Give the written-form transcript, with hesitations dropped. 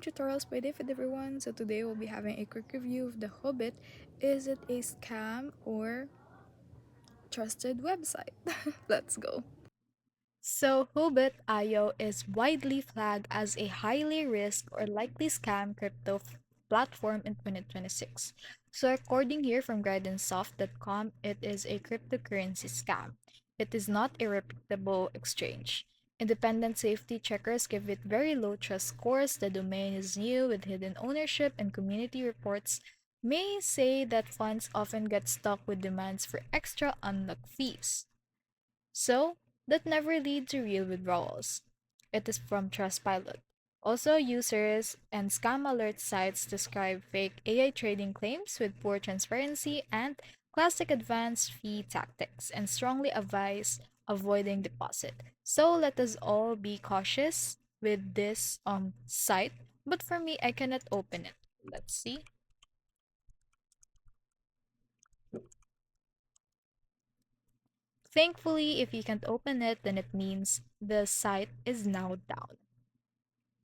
tutorials by David, everyone. So today we'll be having a quick review of the Huobit. Is it a scam or trusted website? Let's go. So, Huobit.io is widely flagged as a highly risk or likely scam platform in 2026. So, according here from guidancesoft.com, it is a cryptocurrency scam. It is not a reputable exchange. Independent safety checkers give it very low trust scores. The domain is new with hidden ownership, and community reports may say that funds often get stuck with demands for extra unlock fees. So, that never lead to real withdrawals. It is from Trustpilot. Also, users and scam alert sites describe fake AI trading claims with poor transparency and classic advanced fee tactics and strongly advise avoiding deposit. So, let us all be cautious with this site. But for me, I cannot open it. Let's see. Thankfully, if you can't open it, then it means the site is now down.